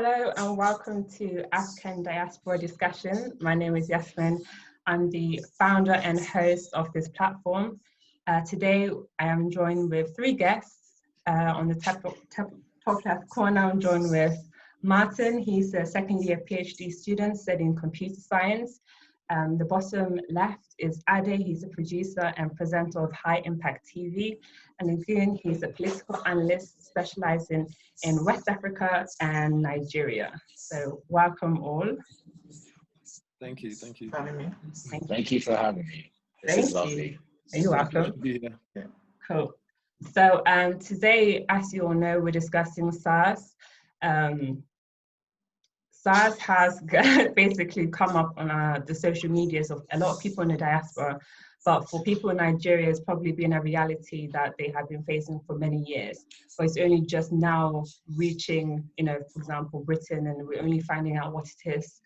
Hello and welcome to African Diaspora Discussion. My name is Yasmin. I'm the founder and host of this platform. Today I am joined with three guests. On the top left corner, I'm joined with Martin. He's a second year PhD student studying computer science. The bottom left is Ade. He's a producer and presenter of High Impact TV. And Lagun, he's a political analyst specializing in West Africa and Nigeria. So welcome all. Thank you. Thank you. Thank you for having me. This is lovely. You're welcome. Yeah. Cool. So today, as you all know, we're discussing SARS. SARS has basically come up on the social medias of a lot of people in the diaspora, but for people in Nigeria, it's probably been a reality that they have been facing for many years. But it's only just now reaching, for example, Britain, and we're only finding out what it is.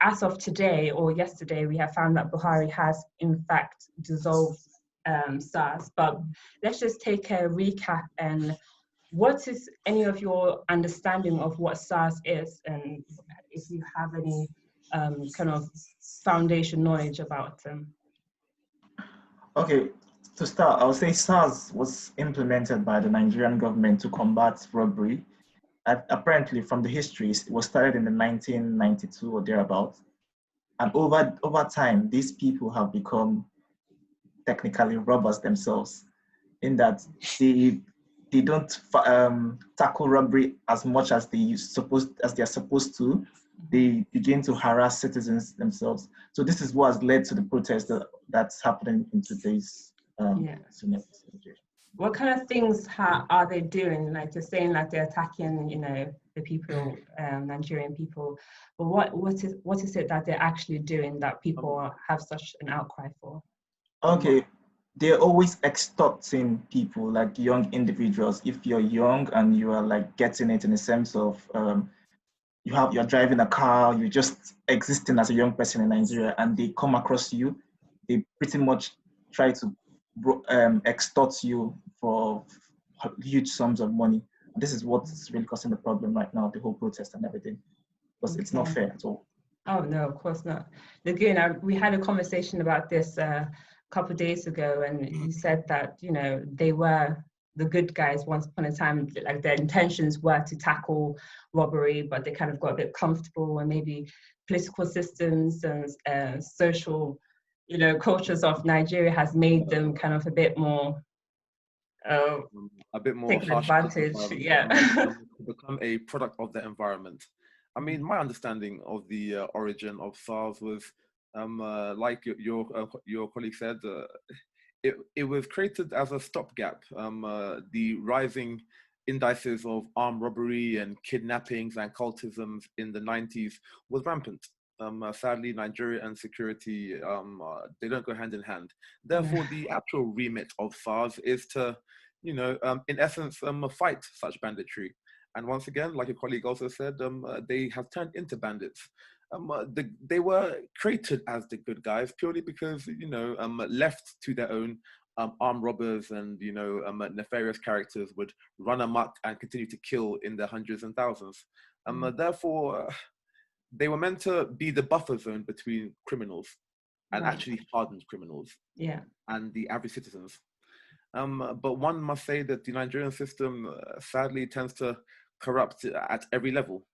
As of today or yesterday, we have found that Buhari has in fact dissolved SARS. But let's just take a recap and what is any of your understanding of what SARS is, and if you have any kind of foundation knowledge about them? Okay, to start, I would say SARS was implemented by the Nigerian government to combat robbery. Apparently, from the histories, it was started in the 1992 or thereabouts. And over time, these people have become technically robbers themselves, in that they don't tackle robbery as much as they're supposed to. They begin to harass citizens themselves. So this is what has led to the protest that's happening in today's situation. What kind of things are they doing? Like you're saying, like they're attacking, the people, Nigerian people. But what is it that they're actually doing that people have such an outcry for? Okay. They're always extorting people, like young individuals. If you're young and you are like getting it in the sense of you're driving a car, you're just existing as a young person in Nigeria, and they come across you, they pretty much try to extort you for huge sums of money. And this is what's really causing the problem right now, the whole protest and everything, because It's not fair at all. Oh no, of course not. Again, we had a conversation about this couple of days ago, and you said that they were the good guys once upon a time, like their intentions were to tackle robbery, but they kind of got a bit comfortable, and maybe political systems and social cultures of Nigeria has made them kind of a bit more taking advantage. Become a product of the environment. I mean, my understanding of the origin of SARS was like your colleague said, it was created as a stopgap. The rising indices of armed robbery and kidnappings and cultisms in the 90s was rampant. Sadly, Nigeria and security, they don't go hand in hand. Therefore, the actual remit of SARS is to, in essence, fight such banditry. And once again, like your colleague also said, they have turned into bandits. They were created as the good guys purely because, left to their own, armed robbers and, nefarious characters would run amok and continue to kill in their hundreds and thousands. Therefore, they were meant to be the buffer zone between criminals and actually hardened criminals and the average citizens. But one must say that the Nigerian system sadly tends to corrupt at every level.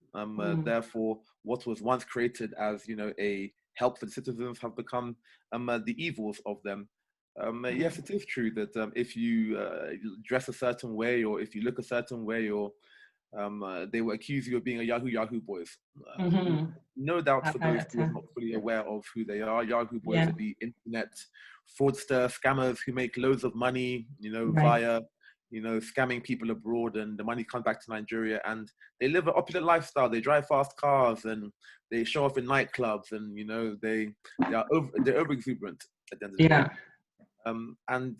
Therefore, what was once created as a help for the citizens have become the evils of them. Yes, it is true that if you dress a certain way, or if you look a certain way, or they will accuse you of being a Yahoo boys. No doubt for those who are not fully aware of who they are. Yahoo boys are the internet fraudster scammers who make loads of money, via scamming people abroad, and the money comes back to Nigeria, and they live an opulent lifestyle. They drive fast cars and they show off in nightclubs, and they're over exuberant at the end of the day. And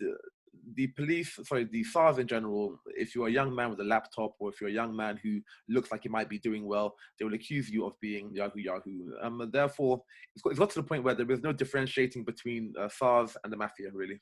the SARS in general, if you're a young man with a laptop, or if you're a young man who looks like he might be doing well, they will accuse you of being Yahoo. Therefore, it's got to the point where there is no differentiating between SARS and the mafia, really.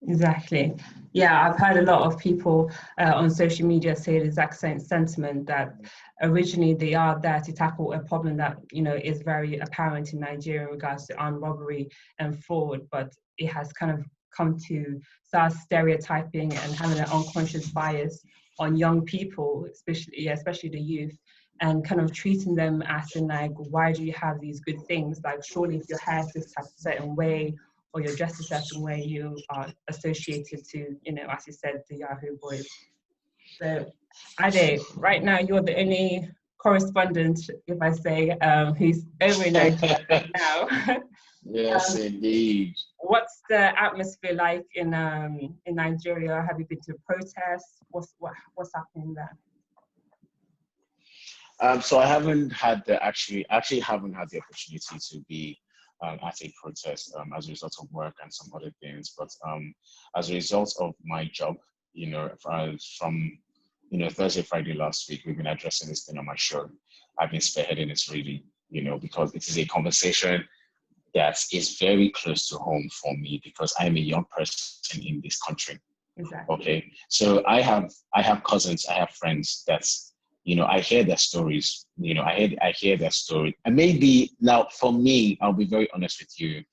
Exactly. Yeah, I've heard a lot of people on social media say the exact same sentiment, that originally they are there to tackle a problem that, you know, is very apparent in Nigeria in regards to armed robbery and fraud, but it has kind of come to start stereotyping and having an unconscious bias on young people, especially the youth, and kind of treating them as in like, why do you have these good things? Like, surely if your hair is this type of certain way, or you're dressed a certain way, you are associated to, you know, as you said, the Yahoo boys. So, Ade, right now you're the only correspondent, if I say, who's over in Nigeria right now. Yes, indeed. What's the atmosphere like in Nigeria? Have you been to protests? What's happening there? So I haven't had the actually haven't had the opportunity to be at a protest as a result of work and some other things. But as a result of my job, you know, from you know, Thursday, Friday last week, we've been addressing this thing on my show. I've been spearheading this really, you know, because it is a conversation that is very close to home for me because I'm a young person in this country. Exactly. Okay, so I have cousins, I have friends that's, you know, I hear their stories, you know, I hear their story. And maybe now for me, I'll be very honest with you,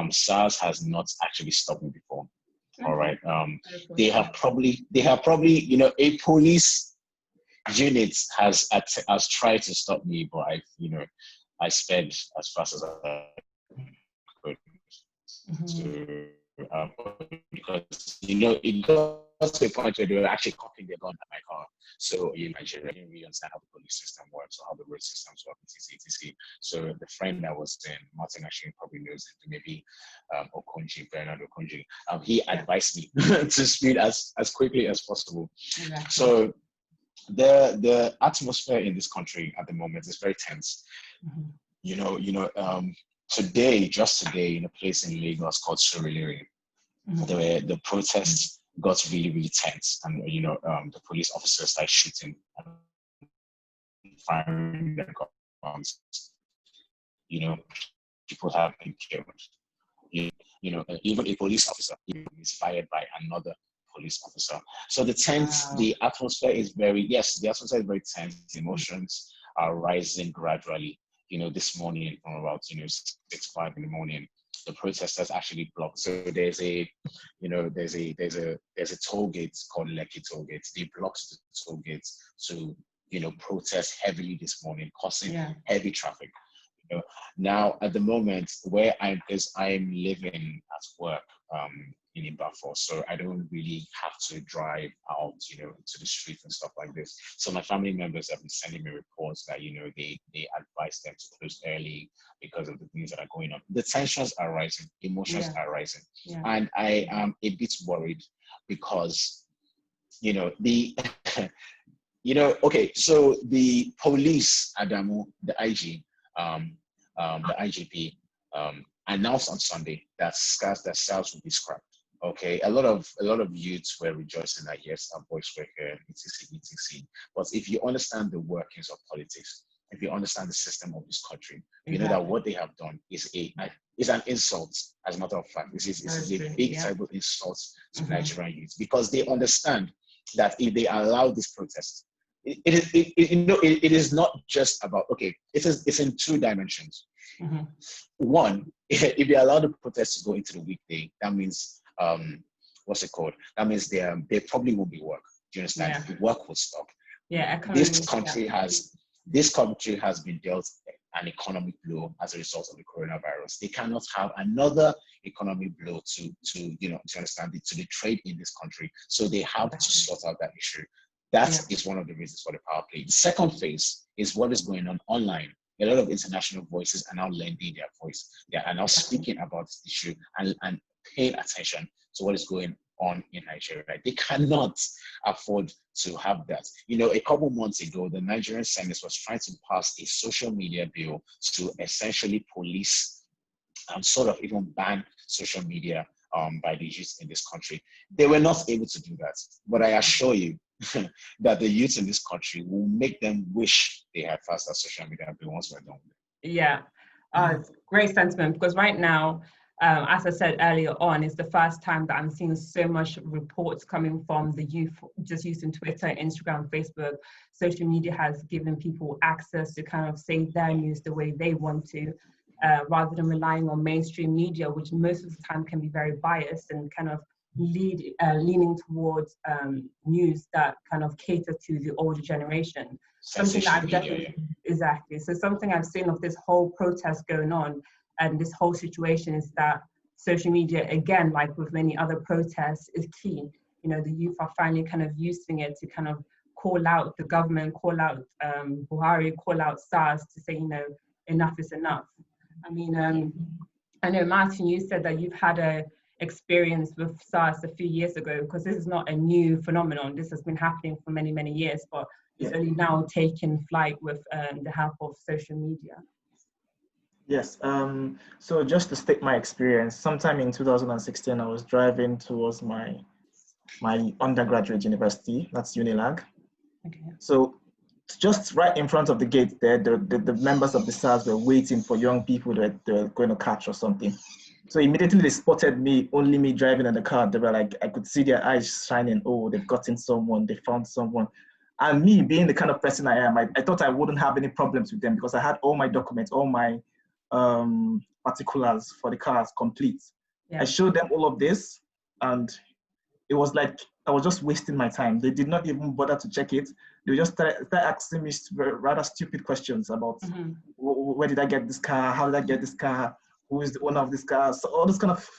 SARS has not actually stopped me before. Okay. All right. They have probably, you know, a police unit has tried to stop me, but I sped as fast as I could. Mm-hmm. Because, you know, it got to a point where they were actually cocking their gun at my car. So in Nigeria, I didn't really understand how the police system works or how the road systems work, etc. So the friend that was in, Martin actually probably knows it, maybe Bernard Okonji, he advised me to speed as quickly as possible. Exactly. So the atmosphere in this country at the moment is very tense. Mm-hmm. Just today, in a place in Lagos called Surulere, mm-hmm. The protests got really, really tense, and the police officers started shooting and firing their guns. People have been killed. Even a police officer is fired by another police officer. So the atmosphere is very tense. Emotions are rising gradually. This morning from about 6-5 in the morning, the protesters actually blocked. So there's a toll gate called Lekki toll gate. They blocked the toll gate to protest heavily this morning, causing heavy traffic. Now at the moment where because I'm living at work in Imbafo, so I don't really have to drive out, to the street and stuff like this. So my family members have been sending me reports that, they advise them to close early because of the things that are going on. The tensions are rising, emotions are rising. And I am a bit worried because, okay, so the police, Adamu, the IG, the IGP, announced on Sunday that Sars will be scrapped. Okay, a lot of youths were rejoicing that yes, our voice were here, etc. But if you understand the workings of politics, if you understand the system of this country, you know that what they have done is an insult. As a matter of fact, this is a big terrible insult to Nigerian youth, because they understand that if they allow this protest, it is not just about, okay, it's in two dimensions. Mm-hmm. One, if they allow the protest to go into the weekday, that means what's it called? That means there probably won't be work. Do you understand? The work will stop. This country has been dealt an economic blow as a result of the coronavirus. They cannot have another economic blow to understand it, to the trade in this country. So they have to sort out that issue. That is one of the reasons for the power play. The second phase is what is going on online. A lot of international voices are now lending their voice. They are now speaking about this issue and paying attention to what is going on in Nigeria. They cannot afford to have that. A couple months ago, the Nigerian Senate was trying to pass a social media bill to essentially police and sort of even ban social media by the youth in this country. They were not able to do that. But I assure you that the youth in this country will make them wish they had faster social media bill once we're done with it. Yeah, it's great sentiment, because right now, as I said earlier on, it's the first time that I'm seeing so much reports coming from the youth just using Twitter, Instagram, Facebook. Social media has given people access to kind of say their news the way they want to, rather than relying on mainstream media, which most of the time can be very biased and kind of leaning towards news that kind of cater to the older generation. Something that I've definitely, exactly. So something I've seen of this whole protest going on and this whole situation is that social media, again, like with many other protests, is key. You know, the youth are finally kind of using it to kind of call out the government, call out Buhari, call out Sars to say, you know, enough is enough. I mean, I know, Martin, you said that you've had a experience with SARS a few years ago, because this is not a new phenomenon. This has been happening for many, many years, but it's only now taken flight with the help of social media. Yes, so just to state my experience, sometime in 2016, I was driving towards my undergraduate university, that's Unilag. Okay. So just right in front of the gate there, the members of the SARS were waiting for young people that they were going to catch or something. So immediately they spotted me, only me driving in the car. They were like, I could see their eyes shining. Oh, they've gotten someone, they found someone. And me being the kind of person I am, I thought I wouldn't have any problems with them because I had all my documents, all my particulars for the cars complete. Yeah. I showed them all of this and it was like, I was just wasting my time. They did not even bother to check it. They just start asking me rather stupid questions about where did I get this car? How did I get this car? Who is the owner of this car? So all those kind of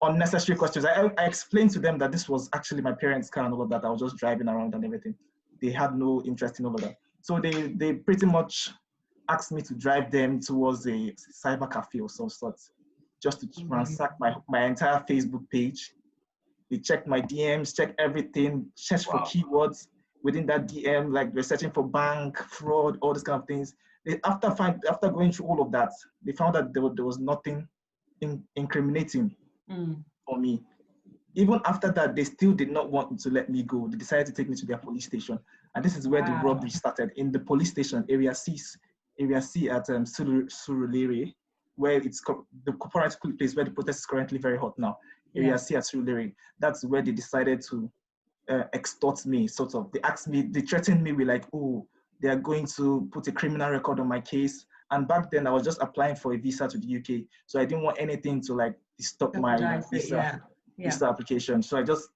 unnecessary questions. I explained to them that this was actually my parents' car and all of that. I was just driving around and everything. They had no interest in all of that. So they pretty much asked me to drive them towards a cyber cafe of some sort, just to ransack my entire Facebook page. They checked my DMs, checked everything, searched for keywords within that DM, like they're searching for bank, fraud, all these kind of things. After going through all of that, they found that there was nothing incriminating for me. Even after that, they still did not want to let me go. They decided to take me to their police station. And this is where the robbery started, in the police station, Area C at Surulere, where it's the current place where the protest is currently very hot now. Area C at Surulere. That's where they decided to extort me, sort of. They asked me, they threatened me with like, oh, they are going to put a criminal record on my case. And back then I was just applying for a visa to the UK. So I didn't want anything to like stop my visa application. So I just,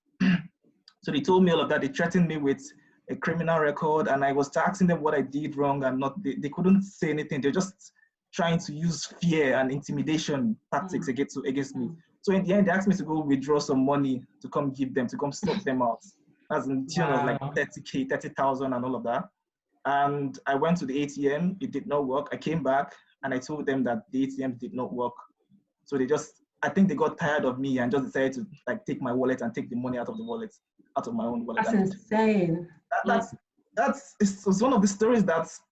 so they told me all of that. They threatened me with a criminal record and I was asking them what I did wrong and they couldn't say anything. They're just trying to use fear and intimidation tactics against me. So in the end, they asked me to go withdraw some money to come give them, to come sort them out. That's in tune of like 30K, 30,000 and all of that. And I went to the ATM, it did not work. I came back and I told them that the ATM did not work. So I think they got tired of me and just decided to like take my wallet and take the money out of the wallet, out of my own wallet. That's insane. It's one of the stories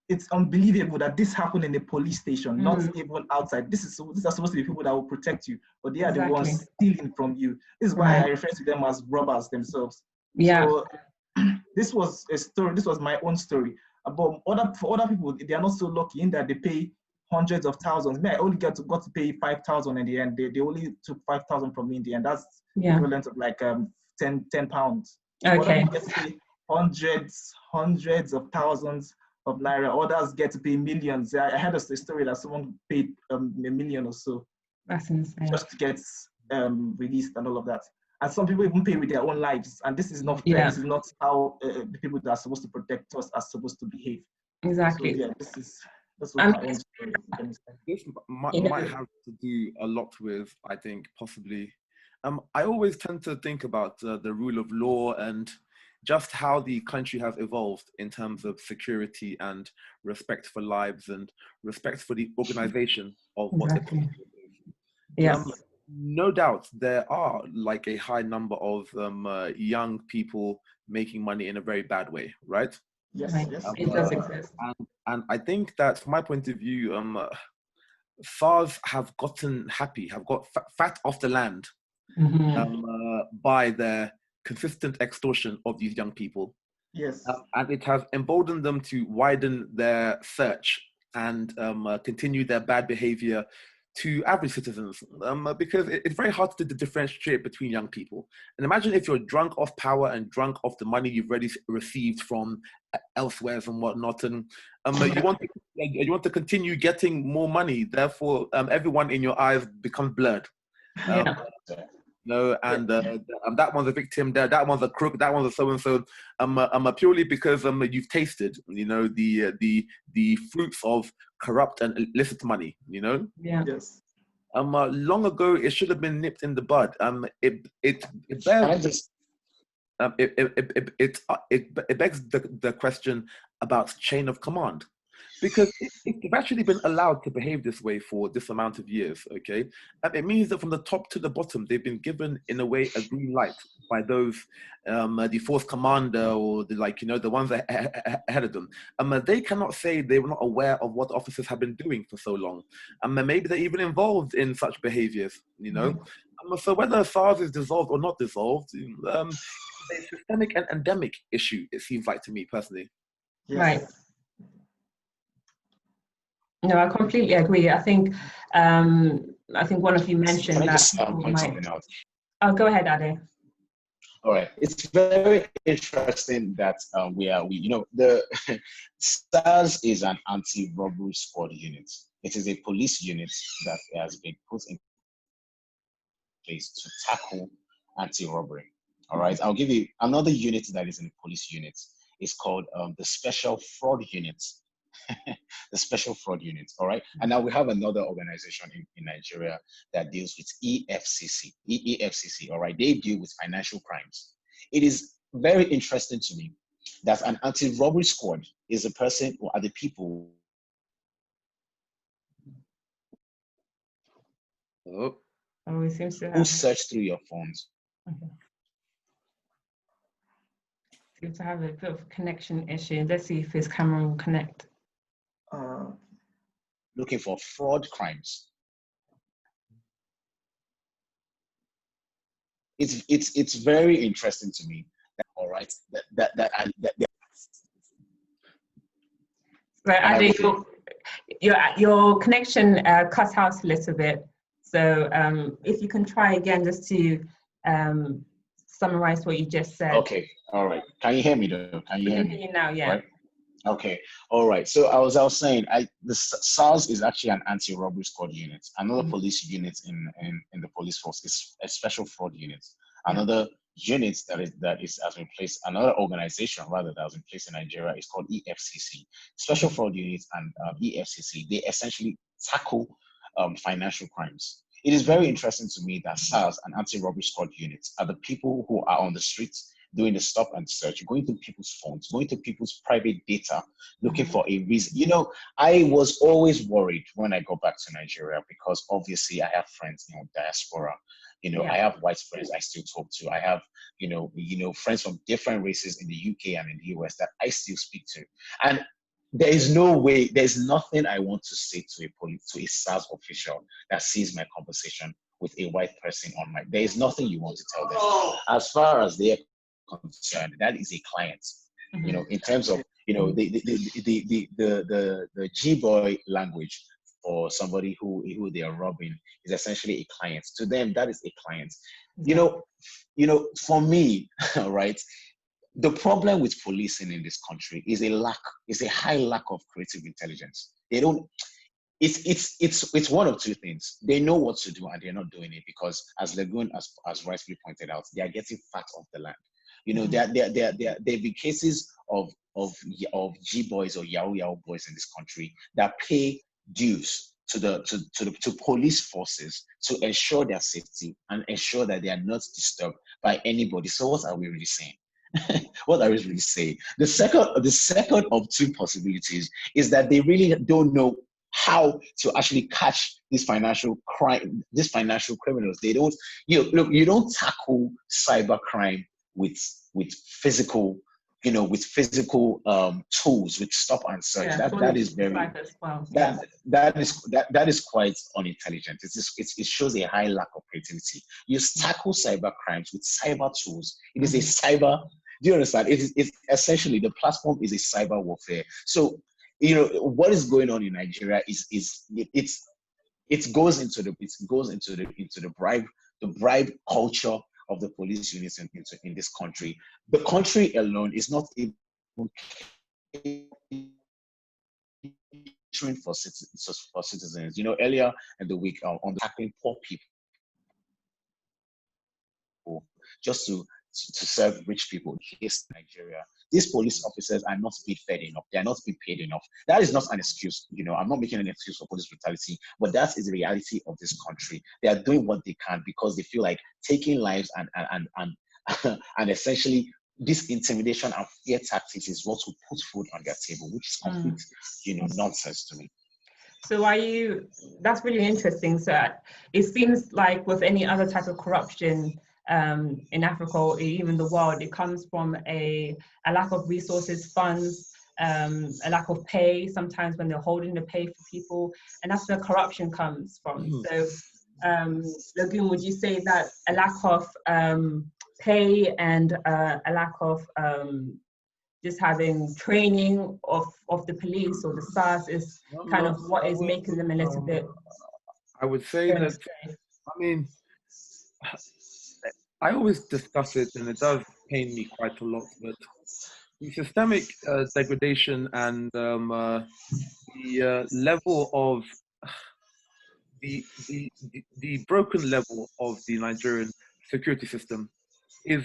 it's unbelievable that this happened in a police station, not even outside. These are supposed to be people that will protect you, but they are the ones stealing from you. This is why I refer to them as robbers themselves. Yeah. So this was a story. This was my own story. But for other people, they are not so lucky in that they pay hundreds of thousands. Me, I only got to pay 5,000 in the end. They only took 5,000 from me in the end. That's equivalent of like 10 pounds. Okay. Get to pay hundreds of thousands of naira. Others get to pay millions. I heard a story that someone paid $1 million or so. That's insane. Just to get released and all of that. And some people even pay with their own lives. And this is not fair. This is not how the people that are supposed to protect us are supposed to behave. Exactly. So, that's what my own story is. This might have to do a lot with, I think, possibly. I always tend to think about the rule of law and just how the country has evolved in terms of security and respect for lives and respect for the organization of what the country is. Yes. No doubt there are like a high number of young people making money in a very bad way, right? Yes, it does exist. And I think that from my point of view, SARS have gotten happy, have got fat off the land by their consistent extortion of these young people. Yes. And it has emboldened them to widen their search and continue their bad behavior to average citizens, because it's very hard to differentiate between young people. And imagine if you're drunk off power and drunk off the money you've already received from elsewhere and whatnot, and you want to continue getting more money. Therefore, everyone in your eyes becomes blurred. And that one's a victim, that one's a crook, that one's a so and so. Purely because you've tasted, the fruits of corrupt and illicit money. Yes. Long ago, it should have been nipped in the bud. It begs the question about chain of command. Because if they've actually been allowed to behave this way for this amount of years, okay, it means that from the top to the bottom, they've been given, in a way, a green light by those, the fourth commander or the ones ahead of them. They cannot say they were not aware of what officers have been doing for so long. Maybe they're even involved in such behaviors, So whether SARS is dissolved or not dissolved, it's a systemic and endemic issue, it seems like to me personally. Yes. Right. No, I completely agree. I think one of you mentioned Can I that. just point something out? Oh, go ahead, Ade. All right, it's very interesting that the SARS is an anti-robbery squad unit. It is a police unit that has been put in place to tackle anti-robbery. All right, I'll give you another unit that is in the police unit. It's called the Special Fraud Unit. The Special Fraud Unit, all right? And now we have another organization in Nigeria that deals with EFCC, all right? They deal with financial crimes. It is very interesting to me that an anti-robbery squad is a person or are the people it seems to have... who search through your phones. Okay. Seems to have a bit of a connection issue. Let's see if his camera will connect. Looking for fraud crimes. It's very interesting to me. All right, Right, Ade, your connection cut out a little bit. So if you can try again, just to summarize what you just said. Okay, all right. Can you hear me though? Can you hear me? I can hear you now, yeah. Right? Okay, all right. So I was saying, the SARS is actually an anti-robbery squad unit. Another police unit in the police force is a special fraud unit. Another unit that has been placed, another organization rather that was in place in Nigeria is called EFCC. Special fraud units and EFCC, they essentially tackle financial crimes. It is very interesting to me that SARS and anti-robbery squad units are the people who are on the streets doing the stop and search, going to people's phones, going to people's private data, looking for a reason. I was always worried when I got back to Nigeria because obviously I have friends in diaspora. I have white friends I still talk to. I have, friends from different races in the UK and in the US that I still speak to. And there is no way, there's nothing I want to say to a SARS official that sees my conversation with a white person there is nothing you want to tell them. As far as they're concerned, that is a client. In terms of the G-boy language for somebody who they are robbing is essentially a client. To them, that is a client. For me, right, the problem with policing in this country is a high lack of creative intelligence. They don't. It's one of two things. They know what to do and they're not doing it because, as Lagun as rightfully pointed out, they are getting fat off the land. There be cases of G-boys or Yahoo boys in this country that pay dues to police forces to ensure their safety and ensure that they are not disturbed by anybody. So what are we really saying? What are we really saying? The second of two possibilities is that they really don't know how to actually catch these financial criminals. They don't. You don't tackle cyber crime with physical, with physical tools, with stop and search. That is very that is quite unintelligent. It shows a high lack of creativity. You tackle cyber crimes with cyber tools. It is a cyber. Do you understand? It's essentially the platform is a cyber warfare. So what is going on in Nigeria is it goes into the bribe culture of the police units in this country. The country alone is not even for citizens. You know, earlier in the week on the tackling poor people just to serve rich people. Here's Nigeria. These police officers are not being fed enough. They are not being paid enough. That is not an excuse. You know, I'm not making an excuse for police brutality, but that is the reality of this country. They are doing what they can because they feel like taking lives and and essentially this intimidation and fear tactics is what will put food on their table, which is complete, nonsense to me. So that's really interesting. So it seems like with any other type of corruption in Africa or even the world, it comes from a lack of resources, funds, a lack of pay, sometimes when they're holding the pay for people, and that's where corruption comes from. So Lagun, would you say that a lack of pay and a lack of just having training of the police or the Sars is kind of what is making them a little bit? I would say that, I mean, I always discuss it, and it does pain me quite a lot, but the systemic degradation and the level of the broken level of the Nigerian security system is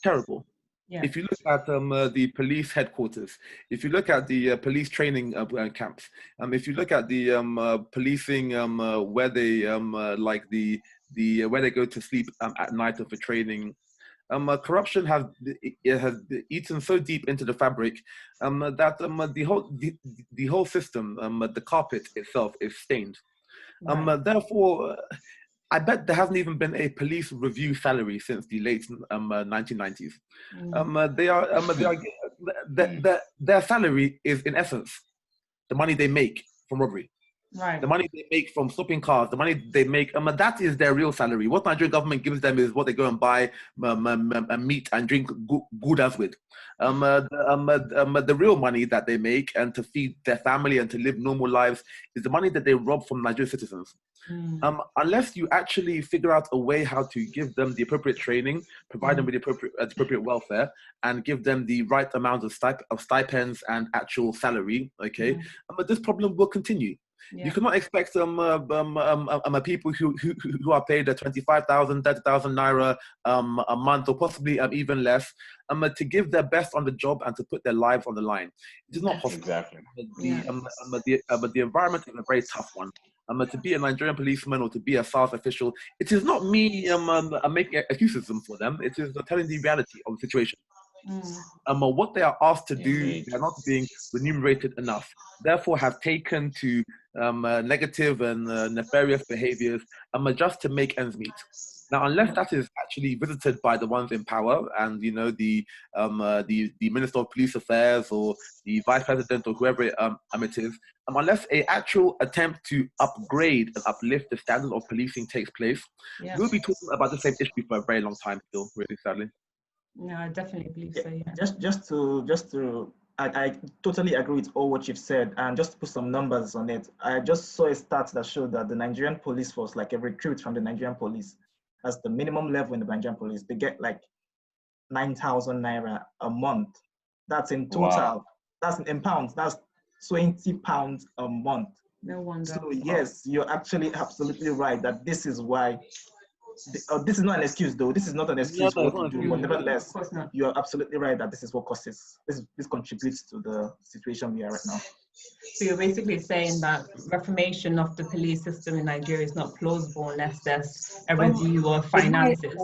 terrible. Yeah. If you look at the police headquarters, if you look at the police training camps, if you look at the policing where they where they go to sleep at night for training, corruption has eaten so deep into the fabric that the whole system, the carpet itself, is stained. Right. Therefore, I bet there hasn't even been a police review salary since the late 1990s. Their salary is, in essence, the money they make from robbery. Right. The money they make from stopping cars, the money they make, that is their real salary. What Nigerian government gives them is what they go and buy meat and drink goudas with. The real money that they make and to feed their family and to live normal lives is the money that they rob from Nigerian citizens. Unless you actually figure out a way how to give them the appropriate training, provide them with the appropriate welfare, and give them the right amount of stipends and actual salary, okay, but this problem will continue. Yeah. You cannot expect people who are paid 25,000, 30,000 naira a month, or possibly even less, to give their best on the job and to put their lives on the line. It is not possible. Exactly. But the environment is a very tough one. To be a Nigerian policeman or to be a Sars official, it is not me making excuses for them. It is telling the reality of the situation. What they are asked to do, they are not being remunerated enough. Therefore, have taken to negative and nefarious behaviors just to make ends meet. Now, unless that is actually visited by the ones in power, and the Minister of Police Affairs or the Vice President or whoever it is, unless an actual attempt to upgrade and uplift the standard of policing takes place, we'll be talking about the same issue for a very long time still, really sadly. No, I definitely believe so. Yeah. Just to, I totally agree with all what you've said, and just to put some numbers on it, I just saw a stat that showed that the Nigerian police force, like a recruit from the Nigerian police, as the minimum level in the Nigerian police, they get like 9,000 naira a month. That's in total. Wow. That's in pounds. That's 20 pounds a month. No wonder. So yes, you're actually absolutely right that this is why. This is not an excuse, though. This is not an excuse for what to do, but nevertheless, you are absolutely right that this is what causes, this contributes to the situation we are right now. So you're basically saying that reformation of the police system in Nigeria is not plausible unless there's a review of finances.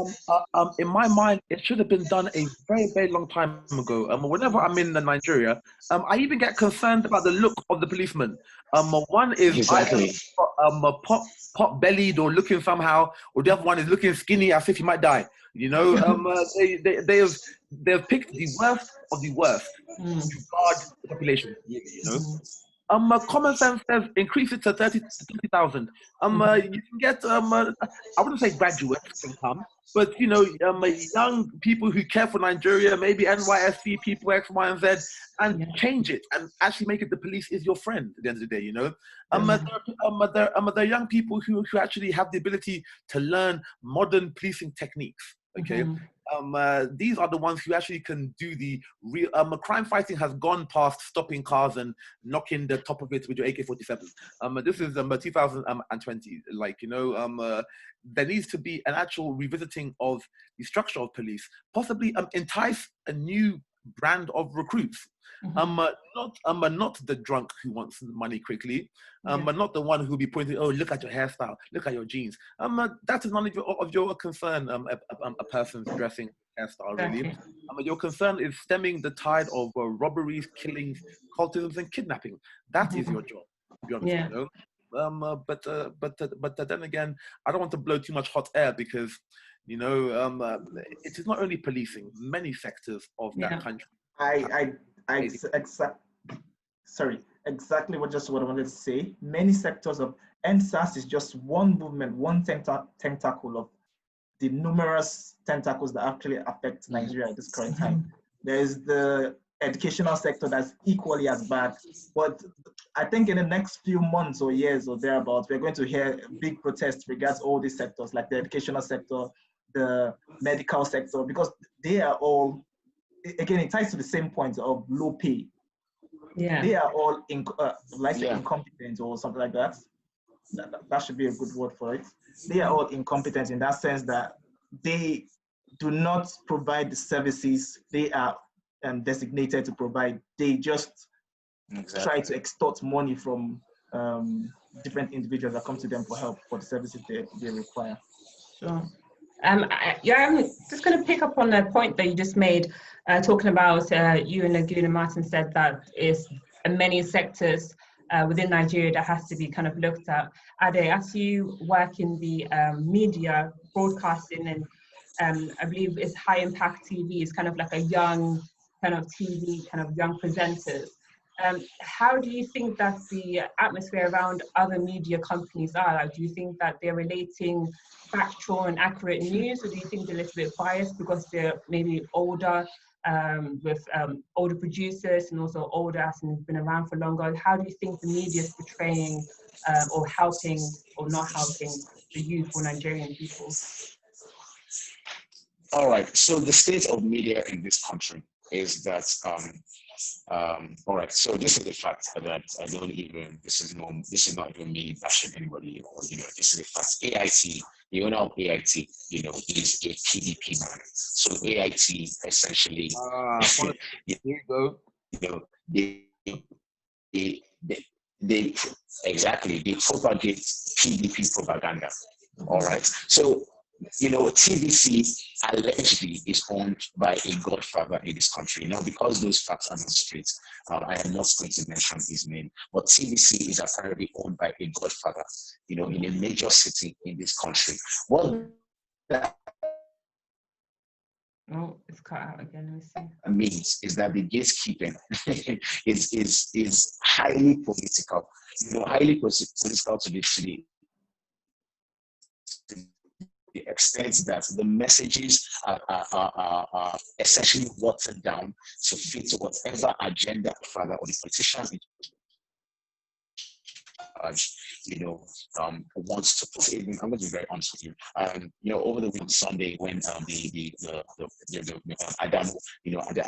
In my mind, it should have been done a very, very long time ago. Whenever I'm in Nigeria, I even get concerned about the look of the policemen. One is exactly pot-bellied or looking somehow, or the other one is looking skinny as if he might die. They have picked the worst of the worst to guard the population. Common sense says increase it to 30,000. You can get I wouldn't say graduates can come, But young people who care for Nigeria, maybe NYSC people, X, Y, and Z, and change it and actually make it the police is your friend at the end of the day. There are young people who actually have the ability to learn modern policing techniques. Okay. These are the ones who actually can do the real crime fighting has gone past stopping cars and knocking the top of it with your AK-47. This is 2020. There needs to be an actual revisiting of the structure of police, possibly entice a new brand of recruits. Not the drunk who wants money quickly, but not the one who'll be pointing, oh, look at your hairstyle, look at your jeans. That is none of your concern, a person's dressing hairstyle, really. Your concern is stemming the tide of robberies, killings, cultisms, and kidnapping. That is your job, to be honest, But then again, I don't want to blow too much hot air because, it is not only policing, many sectors of that country. Exactly what I wanted to say. Many sectors of SARS is just one movement, one tentacle of the numerous tentacles that actually affect Nigeria at this current time. There is the educational sector that's equally as bad, but I think in the next few months or years or thereabouts, we're going to hear big protests regards all these sectors, like the educational sector, the medical sector, because they are all, again, it ties to the same point of low pay. They are all incompetent or something like that. That should be a good word for it. They are all incompetent in that sense that they do not provide the services they are designated to provide. They just try to extort money from different individuals that come to them for help for the services they require. Sure. I'm just going to pick up on the point that you just made, talking about you and Lagun and Martin said that it's many sectors within Nigeria that has to be kind of looked at. Ade, as you work in the media, broadcasting, and I believe it's High Impact TV, is kind of like a young kind of TV, kind of young presenters. How do you think that the atmosphere around other media companies are? Like, do you think that they're relating factual and accurate news, or do you think they're a little bit biased because they're maybe older, with older producers and also older and been around for longer? How do you think the media is portraying or helping or not helping the youth or Nigerian people? All right, so the state of media in this country is that all right, so this is the fact that this is not even me bashing anybody, or this is the fact. AIT, the owner of AIT, is a PDP man. So AIT essentially, here you go. They propagate PDP propaganda. All right, so TVC allegedly is owned by a godfather in this country. Now, because those facts are not straight, I am not going to mention his name, but TVC is apparently owned by a godfather, in a major city in this country. What that it's cut out again. Let me see. means is that the gatekeeping is highly political. Highly political to the extent that the messages are essentially watered down to fit whatever agenda father or the politician wants to put in. I'm going to be very honest with you. Over the week Sunday when the Adamu, the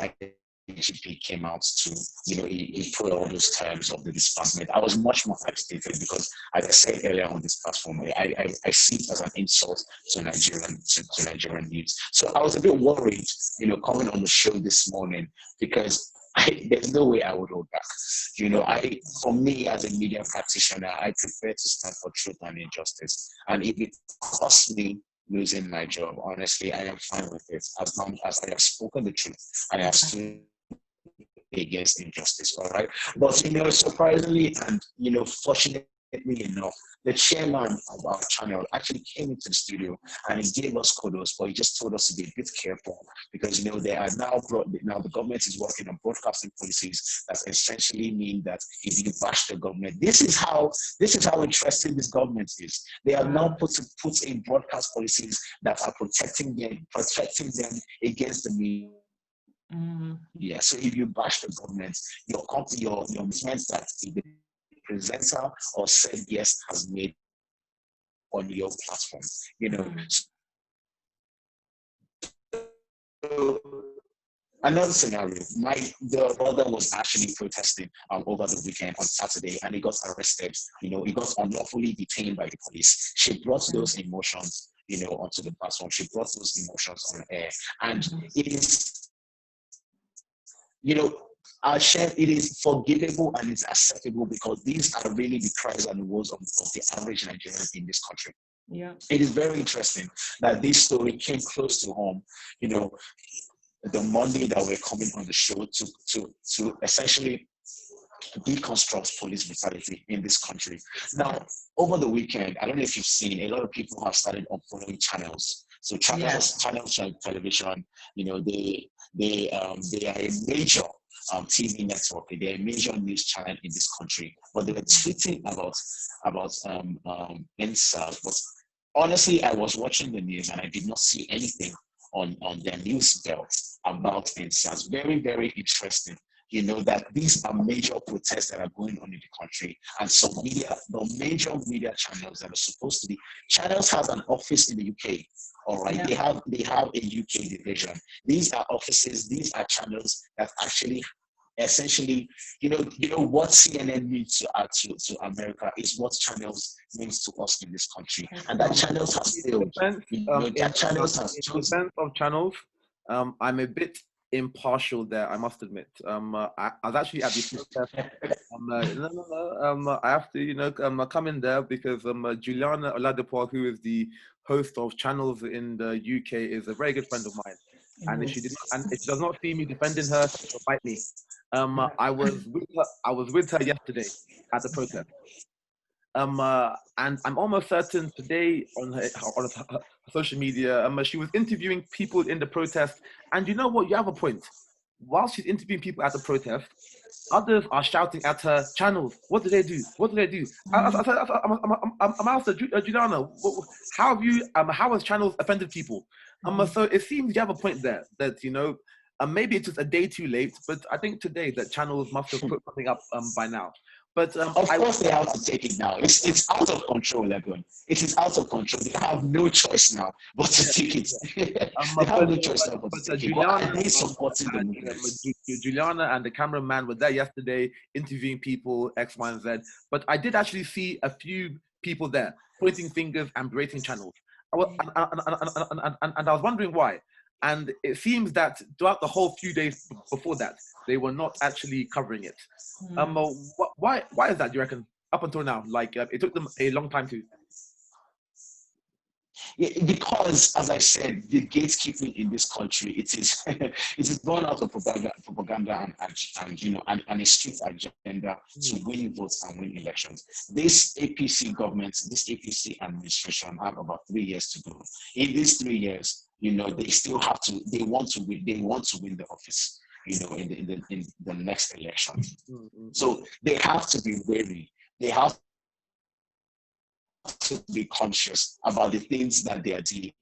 IGP came out to, he put all those terms of the disbandment. I was much more agitated because, as I said earlier on this platform, I see it as an insult to Nigerian youth. So I was a bit worried, coming on the show this morning, because there's no way I would hold back. For me as a media practitioner, I prefer to stand for truth and injustice. And if it costs me losing my job, honestly, I am fine with it, as long as I have spoken the truth and I have stood against injustice. All right. But surprisingly and fortunately enough, the chairman of our channel actually came into the studio and he gave us kudos, but he just told us to be a bit careful because they are now the government is working on broadcasting policies that essentially mean that if you bash the government, this is how interesting this government is. They are now put in broadcast policies that are protecting them against the media. Yeah, so if you bash the government, your company, your meant that the presenter or said guest has made on your platform, So another scenario, the brother was actually protesting over the weekend on Saturday, and he got arrested. He got unlawfully detained by the police. She brought those emotions, onto the platform. She brought those emotions on air, and it is. It is forgivable and it's acceptable because these are really the cries and the woes of the average Nigerian in this country. Yeah. It is very interesting that this story came close to home, the Monday that we're coming on the show to essentially deconstruct police brutality in this country. Now, over the weekend, I don't know if you've seen, a lot of people have started unfollowing channels. So channels television, they are a major TV network. They're a major news channel in this country. But they were tweeting about NSAS. But honestly, I was watching the news and I did not see anything on their news belt about NSAS. Very, very interesting. That these are major protests that are going on in the country, and some the major media channels that are supposed to be channels has an office in the UK. All right, they have a UK division. These are offices. These are channels that actually, essentially, what CNN means to America is what channels means to us in this country, and that channels have failed. In sense of channels, I'm a bit impartial there, I must admit. I was actually at the protest. I have to, come in there because Juliana Oladipo, who is the host of channels in the UK, is a very good friend of mine. And if she does not see me defending her, she'll fight me. I was with her yesterday at the protest. And I'm almost certain today on her social media, she was interviewing people in the protest. And you know what? You have a point. While she's interviewing people at the protest, others are shouting at her channels. What do they do? What do they do? I'm asked Juliana, how has channels offended people? So it seems you have a point there that, maybe it's just a day too late, but I think today that channels must have put something up by now. But of course they have to take it now. It's out of control, Lagun. It is out of control. They have no choice now but to take it. They have no choice now but to take it. But they supporting the movement. Juliana and the cameraman were there yesterday interviewing people, X, Y, and Z. But I did actually see a few people there pointing fingers and berating channels. And I was wondering why. And it seems that throughout the whole few days before that, they were not actually covering it. Why is that, do you reckon, up until now? Like, it took them a long time to... Yeah, because, as I said, the gatekeeping in this country, it is born out of propaganda and a strict agenda to win votes and win elections. This APC government, this APC administration have about 3 years to go. In these 3 years, they still have to. They want to win. They want to win the office. In the next election. So they have to be wary. They have to be conscious about the things that they are doing.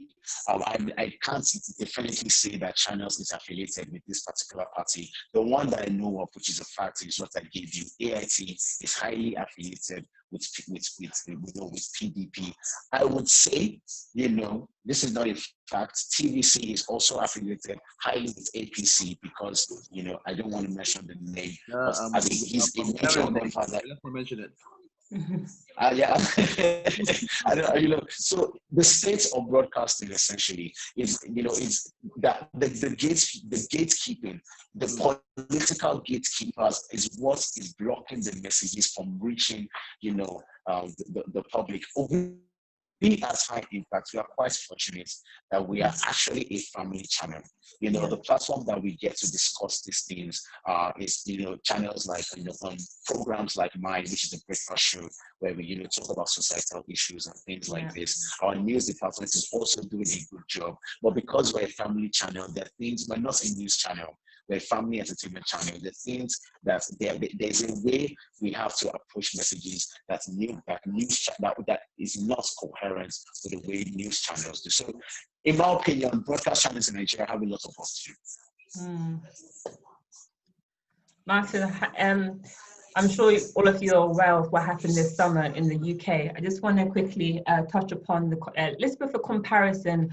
I can't definitely say that Channels is affiliated with this particular party. The one that I know of, which is a fact, is what I gave you. AIT is highly affiliated with PDP. I would say, this is not a fact. TVC is also affiliated highly with APC because, I don't want to mention the name. He's a major grandfather. Let's not mention it. Yeah, so the state of broadcasting essentially is, is that the gatekeeping, the political gatekeepers is what is blocking the messages from reaching, the public. be as high impact. We are quite fortunate that we are actually a family channel. You know, the platform that we get to discuss these things is, you know, channels like, you know, programs like mine, which is the Breakfast Show, where we, you know, talk about societal issues and things like this. Our news department is also doing a good job. But because we're a family channel, there are things, we're not a news channel, we're a family entertainment channel. The things that there's a way we have to approach messages that is not coherent with the way news channels do. So, in my opinion, broadcast channels in Nigeria have a lot of work to do. Martin, I'm sure all of you are aware of what happened this summer in the UK. I just want to quickly touch upon let's put a comparison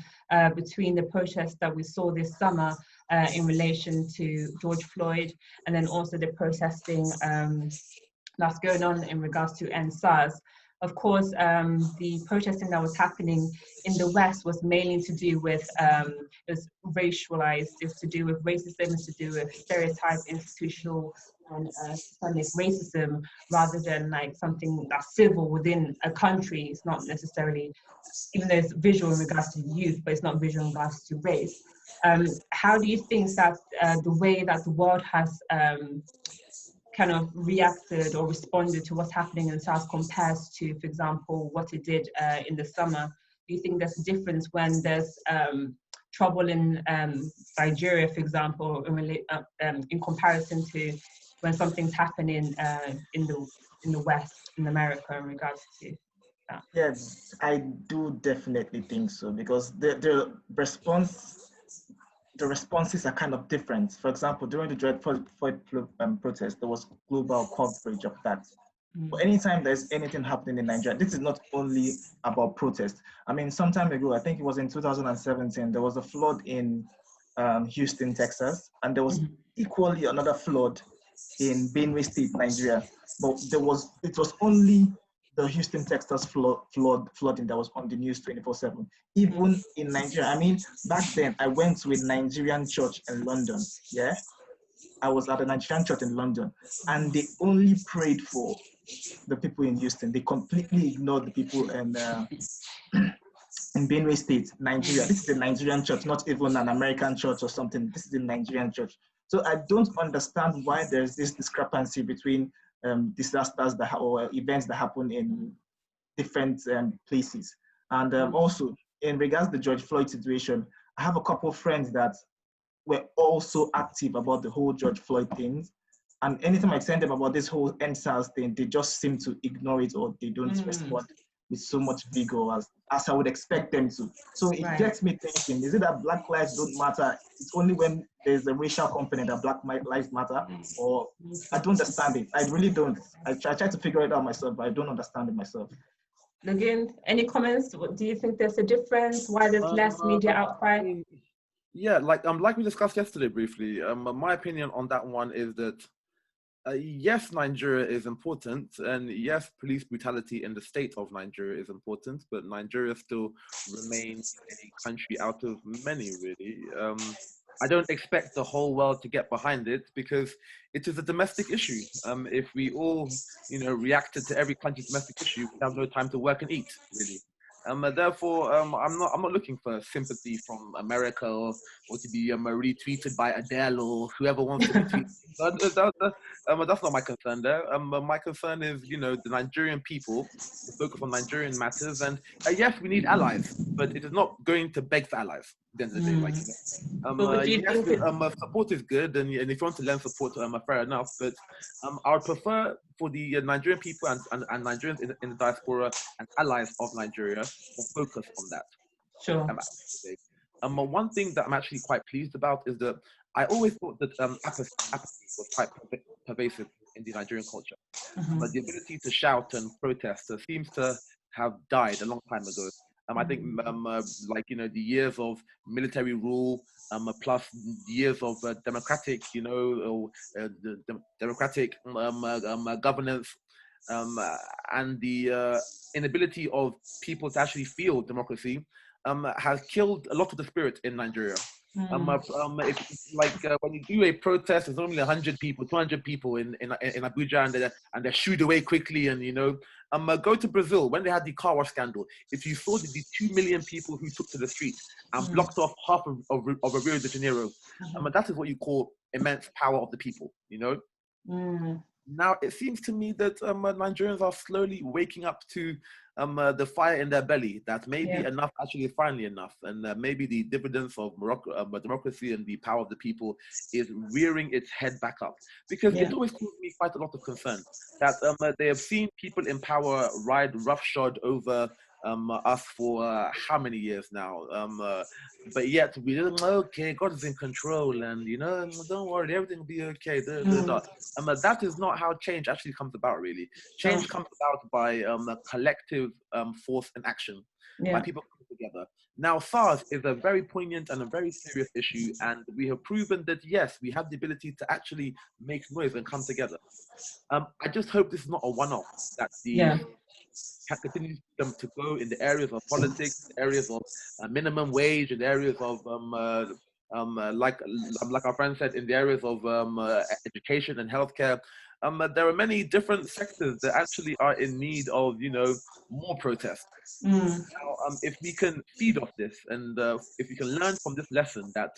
between the protests that we saw this summer in relation to George Floyd, and then also the protesting that's going on in regards to end Sars. Of course, the protesting that was happening in the West was mainly to do with, it was racialized, it's to do with racism, it's to do with stereotype, institutional and systemic racism, rather than like something that's civil within a country. It's not necessarily, even though it's visual in regards to youth, but it's not visual in regards to race. How do you think that the way that the world has kind of reacted or responded to what's happening in South compares to, for example, what it did in the summer? Do you think there's a difference when there's trouble in Nigeria, for example, in comparison to when something's happening in the West, in America, in regards to that? Yes, I do definitely think so, because the responses are kind of different. For example, during the George Floyd protest, there was global coverage of that. But anytime there's anything happening in Nigeria, this is not only about protest. I mean, some time ago, I think it was in 2017, there was a flood in Houston, Texas, and there was equally another flood in Benue State, Nigeria. But it was only the Houston, Texas flooding that was on the news 24/7. Even in Nigeria, I mean, back then I went to a Nigerian church in London. Yeah, I was at a Nigerian church in London, and they only prayed for the people in Houston. They completely ignored the people in Benue State, Nigeria. This is a Nigerian church, not even an American church or something. This is a Nigerian church. So I don't understand why there's this discrepancy between disasters or events that happen in different places. And also, in regards to the George Floyd situation, I have a couple of friends that were also active about the whole George Floyd thing. And anytime I send them about this whole NSAS thing, they just seem to ignore it, or they don't respond with so much vigor as I would expect them to. So it gets me thinking, is it that Black lives don't matter? It's only when there's a racial component that Black lives matter? Or I don't understand it. I really don't. I try to figure it out myself, but I don't understand it myself. Again, any comments? Do you think there's a difference? Why there's less media outcry? I mean, yeah, like we discussed yesterday briefly. My opinion on that one is that yes, Nigeria is important, and yes, police brutality in the state of Nigeria is important, but Nigeria still remains a country out of many, really. I don't expect the whole world to get behind it, because it is a domestic issue. If we all, reacted to every country's domestic issue, we have no time to work and eat, really. Therefore, I'm not looking for sympathy from America or to be retweeted by Adele or whoever wants to retweet. That's not my concern there. My concern is, the Nigerian people, to focus on Nigerian matters. And yes, we need allies, but it is not going to beg for allies at the end of the day. Yes, support is good, and if you want to lend support, fair enough. But I would prefer for the Nigerian people and Nigerians in the diaspora and allies of Nigeria to focus on that. Sure. One thing that I'm actually quite pleased about is that I always thought that apathy was quite pervasive in the Nigerian culture. But the ability to shout and protest seems to have died a long time ago. I think, the years of military rule, plus years of democratic, democratic governance, and the inability of people to actually feel democracy, has killed a lot of the spirit in Nigeria. When you do a protest, there's only 100 people, 200 people in Abuja, and they're shooed away quickly. And go to Brazil when they had the car wash scandal. If you saw the 2 million people who took to the street and blocked off half of Rio de Janeiro, that is what you call immense power of the people. Now it seems to me that Nigerians are slowly waking up to the fire in their belly, that maybe enough actually is finally enough, and maybe the dividends of democracy and the power of the people is rearing its head back up, because it always caused me quite a lot of concern that they have seen people in power ride roughshod over us for how many years now, but yet we don't know, okay, God is in control, and don't worry, everything will be okay. That is not how change actually comes about, really. Change comes about by a collective force and action, by people coming together. Now, SARS is a very poignant and a very serious issue, and we have proven that, yes, we have the ability to actually make noise and come together. I just hope this is not a one-off, that the continue to go in the areas of politics, areas of minimum wage, in the areas of like our friend said, in the areas of education and healthcare. There are many different sectors that actually are in need of more protest. Now, if we can feed off this, and if we can learn from this lesson that,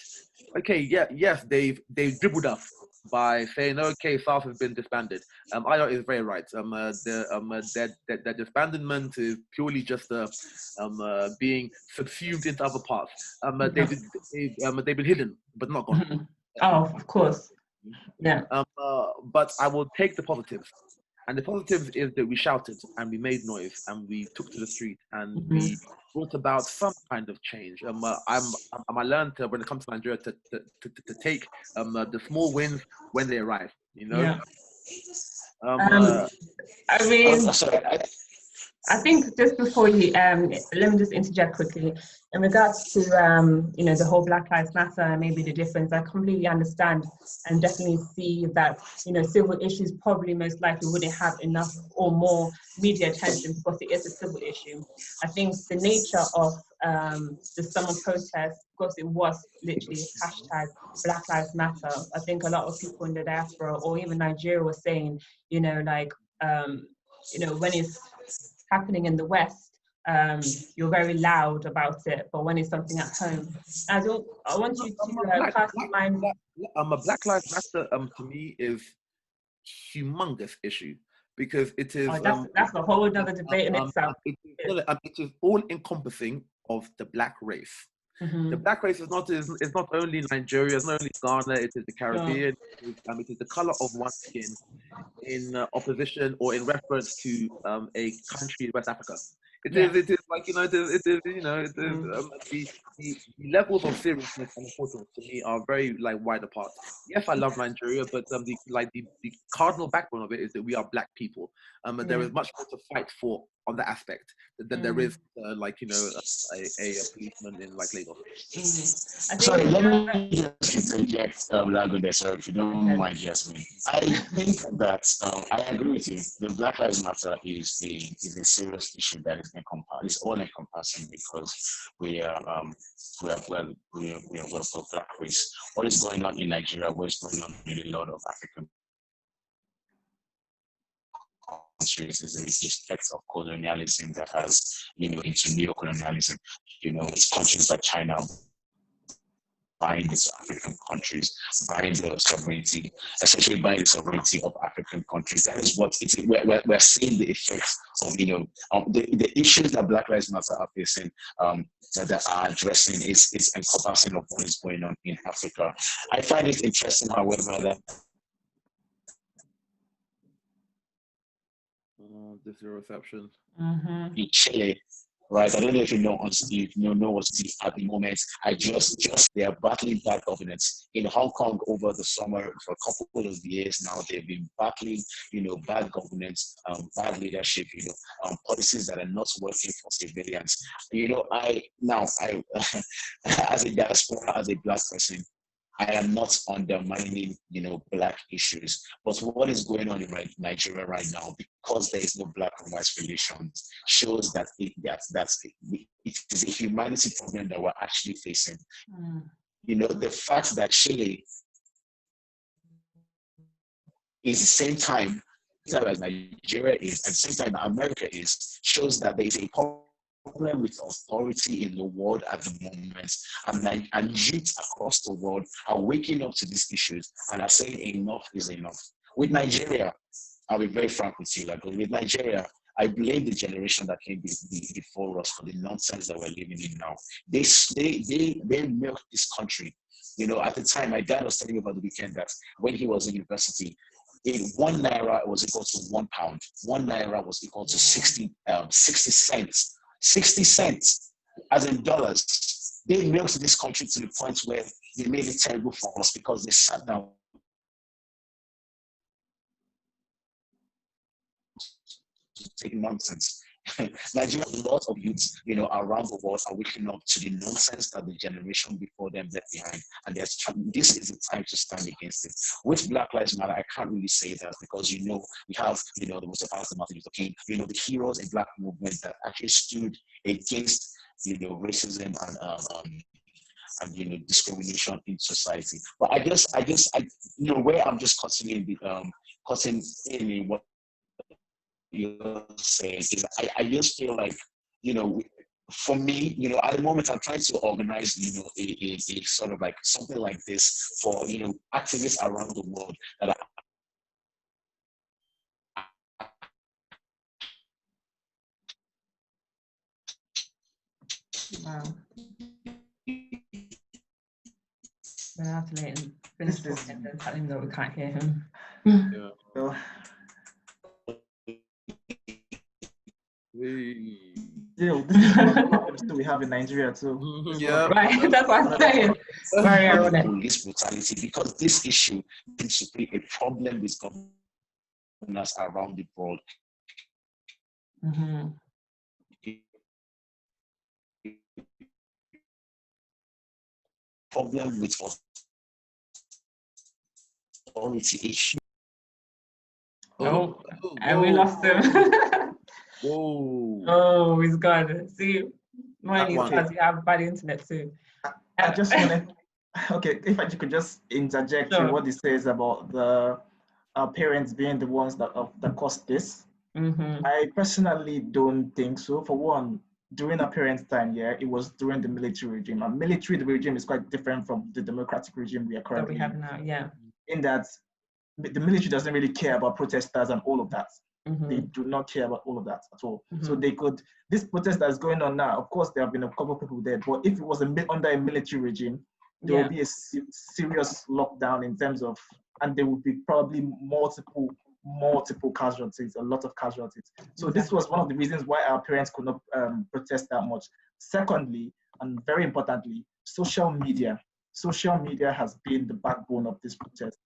okay, yes, they've dribbled us by saying, okay, SARS has been disbanded. Ida is very right. Their disbandment is purely just being subsumed into other parts. They've been hidden, but not gone. Oh, of course. Yeah. But I will take the positives. And the positives is that we shouted and we made noise and we took to the street and we brought about some kind of change. I learned when it comes to Nigeria to take the small wins when they arrive. Yeah. I mean, I think just before you, let me just interject quickly. In regards to, the whole Black Lives Matter and maybe the difference, I completely understand and definitely see that, civil issues probably most likely wouldn't have enough or more media attention because it is a civil issue. I think the nature of the summer protest, because it was literally hashtag Black Lives Matter, I think a lot of people in the diaspora or even Nigeria were saying, when it's happening in the West, you're very loud about it, but when it's something at home, I want you to cast your mind. Black Lives Matter to me is humongous issue, because it is. That's a whole other debate in itself. It is all encompassing of the Black race. The Black race is not only Nigeria, it's not only Ghana, it is the Caribbean, it is the color of one's skin in opposition or in reference to a country in West Africa. It is the levels of seriousness and importance to me are very wide apart. Yes, I love Nigeria, but the cardinal backbone of it is that we are Black people. There is much more to fight for on that aspect than there is a policeman in Lagos. Sorry, let me just interject, Lagun there, sorry, if you don't mind, Jasmine. I think that I agree with you. The Black Lives Matter is a serious issue that is all encompassing, because we are Black race. What is going on in Nigeria? What is going on in a lot of African countries is a effect of colonialism that has, into neo-colonialism. It's countries like China buying these African countries, buying the sovereignty, essentially buying the sovereignty of African countries. That is what it's. We're seeing the effects of the issues that Black Lives Matter are facing, that are addressing is encompassing of what is going on in Africa. I find it interesting, however, that this is your reception. In Chile, right? I don't know if you know what's at the moment. They are battling bad governance in Hong Kong over the summer for a couple of years now. They've been battling, bad governance, bad leadership, policies that are not working for civilians. I as a diaspora, as a Black person, I am not undermining, Black issues, but what is going on in Nigeria right now, because there is no Black and white relations, shows that it is a humanity problem that we're actually facing. the fact that Chile is the same time as Nigeria is, at the same time that America is, shows that there is a problem with authority in the world at the moment, and youth across the world are waking up to these issues and are saying enough is enough. With Nigeria, I'll be very frank with you, with Nigeria, I blame the generation that came before us for the nonsense that we're living in now. They milked this country. At the time, my dad was telling me about the weekend that when he was in university, in 1 naira was equal to £1. 1 naira was equal to 60 cents. 60 cents, as in dollars. They milked this country to the point where they made it terrible for us because they sat down to take nonsense. Nigeria, a lot of youths, around the world are waking up to the nonsense that the generation before them left behind. And this is the time to stand against it. With Black Lives Matter, I can't really say that because, we have, the most powerful Martin Luther King, the heroes in Black movement that actually stood against, racism and discrimination in society. But I guess, where I'm just cutting in what you're saying is I just feel like, for me, at the moment I'm trying to organize, a sort of like something like this for, activists around the world that are Wow. We'll have to let him finish talking and then tell him that we can't hear him. Yeah. So, this is one of the problems we have in Nigeria too. Yeah. Right, that's what I'm saying. Very ironic. Police brutality, because this issue seems to be a problem with governors around the world. Mm-hmm. Problem with authority issue. And we lost him. Whoa. Oh, he's gone. See, mine is because you have bad internet too. I just wanted, okay, if I could just interject Sure. with what he says about the parents being the ones that caused this. Mm-hmm. I personally don't think so. For one, during our parents' time, it was during the military regime. And military regime is quite different from the democratic regime we are currently That we have now, yeah. in that the military doesn't really care about protesters and all of that. Mm-hmm. They do not care about all of that at all. Mm-hmm. So this protest that's going on now, of course, there have been a couple of people dead, but if it was under a military regime, there will be a serious lockdown in terms of, and there would be probably multiple casualties, a lot of casualties. So This was one of the reasons why our parents could not protest that much. Secondly, and very importantly, social media. Social media has been the backbone of this protest.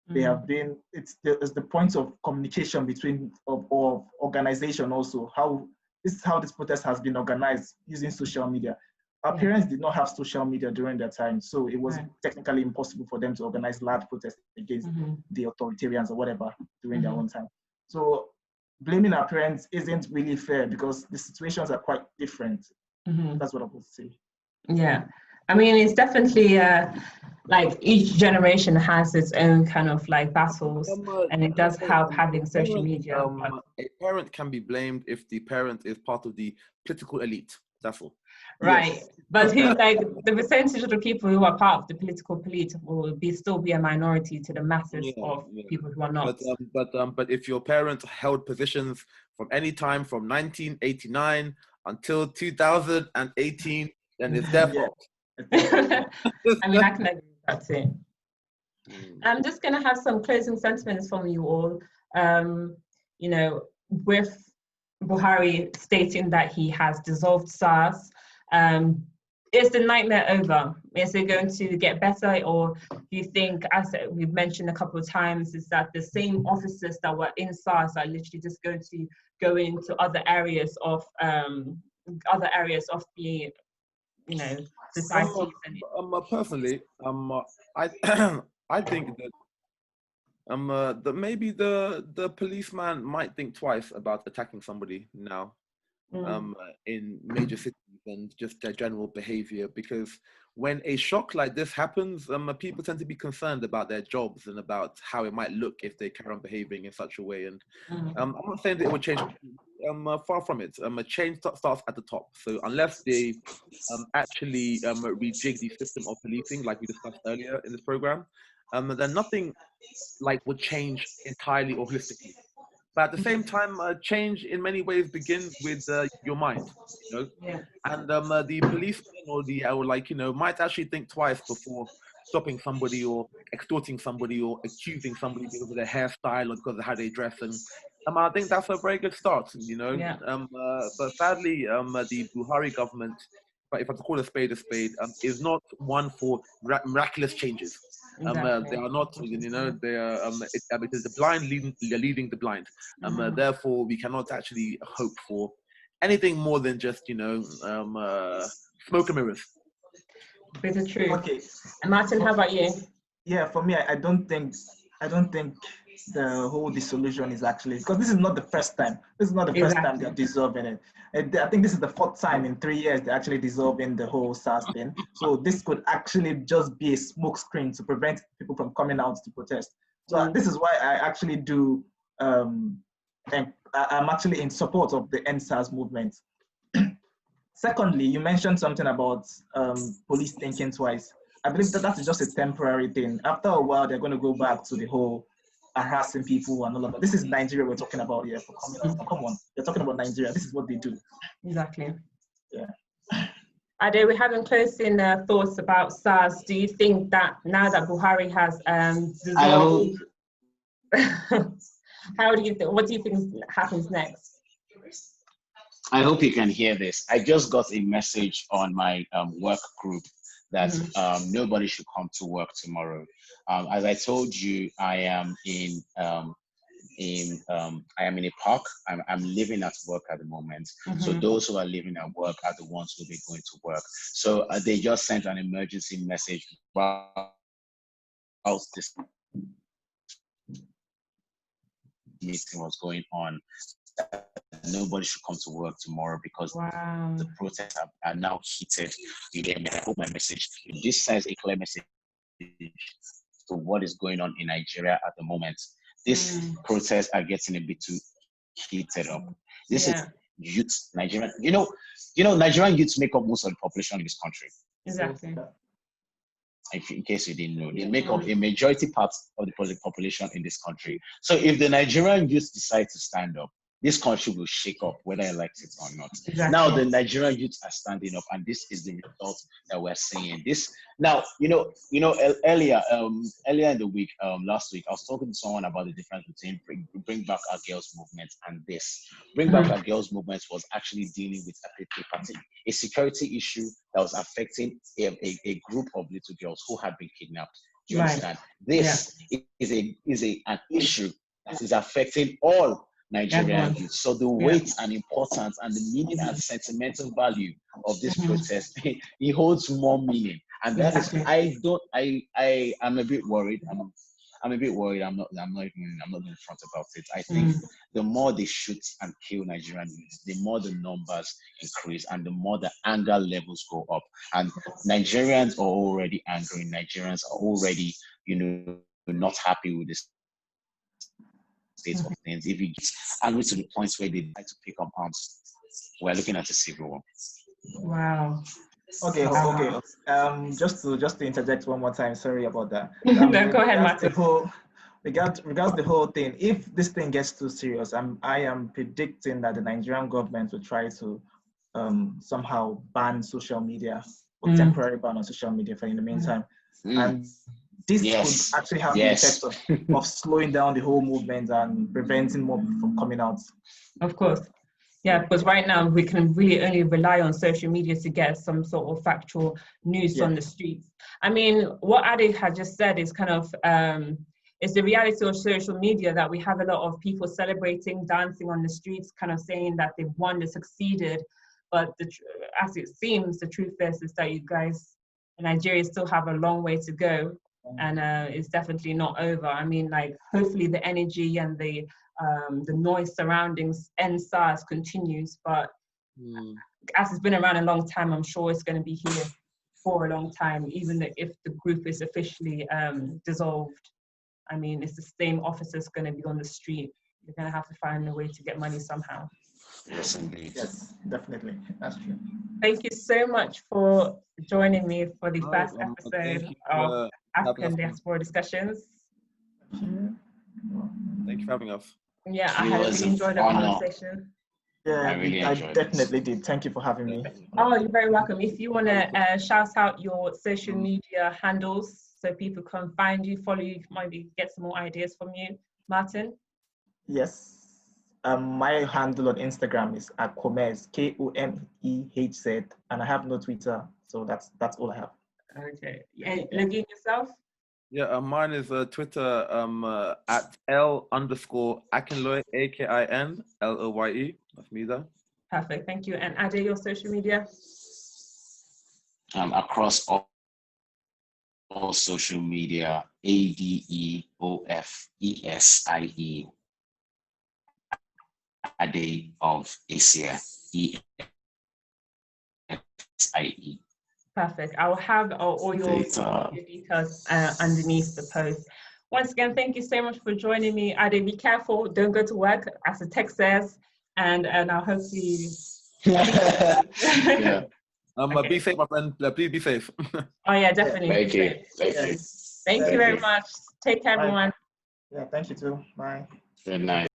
They have been, it's the point of communication between of organization also. This is how this protest has been organized using social media. Our parents did not have social media during their time, so it was technically impossible for them to organize large protests against the authoritarians or whatever during their own time. So blaming our parents isn't really fair because the situations are quite different. That's what I would say. Yeah. I mean, it's definitely like each generation has its own kind of like battles, and it does help having social media. A parent can be blamed if the parent is part of the political elite. That's all. Right. Yes. But who, like, the percentage of the people who are part of the political elite will still be a minority to the masses of people who are not. But if your parents held positions from any time from 1989 until 2018, then it's their fault. I mean, I can agree with that too. I'm just going to have some closing sentiments from you all. With Buhari stating that he has dissolved SARS, is the nightmare over? Is it going to get better, or do you think, as we've mentioned a couple of times, is that the same officers that were in SARS are literally just going to go into other areas of the society? Personally, I think that maybe the policeman might think twice about attacking somebody now, in major cities and just their general behavior, because when a shock like this happens, people tend to be concerned about their jobs and about how it might look if they carry on behaving in such a way. And I'm not saying that it would change. Far from it. A change starts at the top. So unless they actually rejig the system of policing, like we discussed earlier in this program, then nothing would change entirely or holistically. But at the same time, change in many ways begins with your mind, you know. Yeah. And the policeman or might actually think twice before stopping somebody or extorting somebody or accusing somebody because of their hairstyle or because of how they dress. And I think that's a very good start, you know. Yeah. But sadly, the Buhari government, if I call a spade, is not one for miraculous changes. Exactly. They are not, you know, they are, it is the blind leading the blind. Therefore, we cannot actually hope for anything more than just, you know, smoke and mirrors. Bit of truth. Okay. And Martin, how about you? Yeah, for me, I don't think the whole dissolution is actually, because this is not the first time. This is not the first time they're dissolving it. I think this is the 4th time in 3 years they're actually dissolving the whole SARS thing. So this could actually just be a smokescreen to prevent people from coming out to protest. So this is why I actually do, and I'm actually in support of the End SARS movement. Secondly, you mentioned something about police thinking twice. I believe that that's just a temporary thing. After a while, they're going to go back to the whole harassing people and all of that. This is Nigeria we're talking about here. For coming out. Come on, we're talking about Nigeria. This is what they do. Exactly. Yeah. Ade, we're having closing thoughts about SARS. Do you think that now that Buhari has dissolved, what do you think happens next? I hope you can hear this. I just got a message on my work group that nobody should come to work tomorrow. As I told you, I am in a park. I'm living at work at the moment. So those who are living at work are the ones who will be going to work. So they just sent an emergency message while this meeting was going on. Nobody should come to work tomorrow because the protests are now heated. I hope my message. This sends a clear message to what is going on in Nigeria at the moment. These protests are getting a bit too heated up. This is youth, Nigerian. You know, Nigerian youths make up most of the population in this country. Exactly. In case you didn't know, they make up a majority part of the population in this country. So if the Nigerian youth decide to stand up, this country will shake up, whether I like it or not. Exactly. Now the Nigerian youth are standing up, and this is the result that we're seeing. This now, earlier in the week, last week, I was talking to someone about the difference between Bring Back Our Girls movement and this. Bring Back Our Girls movement was actually dealing with a security issue that was affecting a group of little girls who had been kidnapped. Do you understand? This is an issue that is affecting all Nigerian youth. So the weight and importance and the meaning and sentimental value of this protest, it holds more meaning. And that is, I'm a bit worried. I'm a bit worried. I'm not in front about it. I think the more they shoot and kill Nigerian youth, the more the numbers increase and the more the anger levels go up. And Nigerians are already angry. Nigerians are already, not happy with this state of things. If it gets angry to the point where they like to pick up arms, we're looking at a civil war. Wow. Okay. Just to interject one more time. Sorry about that. No, go ahead, Martin. Regards the whole thing, if this thing gets too serious, I am predicting that the Nigerian government will try to somehow ban social media or temporary ban on social media for in the meantime. And this could actually have the effect of slowing down the whole movement and preventing more people from coming out. Of course. Yeah, because right now we can really only rely on social media to get some sort of factual news on the streets. I mean, what Ade had just said is kind of, it's the reality of social media that we have a lot of people celebrating, dancing on the streets, kind of saying that they've won, they succeeded. But as it seems, the truth is that you guys in Nigeria still have a long way to go. And it's definitely not over. I mean, like, hopefully the energy and the noise surrounding End SARS continues, but as it's been around a long time, I'm sure it's going to be here for a long time, even if the group is officially dissolved. I mean, it's the same officers going to be on the street. You're going to have to find a way to get money somehow. Yes, indeed. Yes, definitely. That's true. Thank you so much for joining me for the No, first thank episode you of for having African us. Diaspora Discussions. Thank you for having us. Yeah, I It had was really an enjoyed the honor. conversation. Yeah, I really I enjoyed definitely did. Thank you for having me. Oh, you're very welcome. If you want to shout out your social media handles so people can find you, follow you, maybe get some more ideas from you, Martin. Yes. My handle on Instagram is @Komehz, KOMEHZ, and I have no Twitter, so that's all I have. Okay. And Lagun, yourself? Yeah, mine is Twitter at L_Akinloye, AKINLOYE. That's me there. Perfect. Thank you. And Ade, your social media? Across all social media, ADEOFESIE, Ade of Asia, ESIE. Perfect. I'll have all your details underneath the post. Once again, thank you so much for joining me. Ade, be careful. Don't go to work, as the text says. And I'll hope to... Yeah. Okay. Be safe, my friend. Please be safe. Oh, yeah, definitely. Thank you. Thank you. Thank you very much. Take care, Bye. everyone. Yeah, thank you too. Bye. Good night.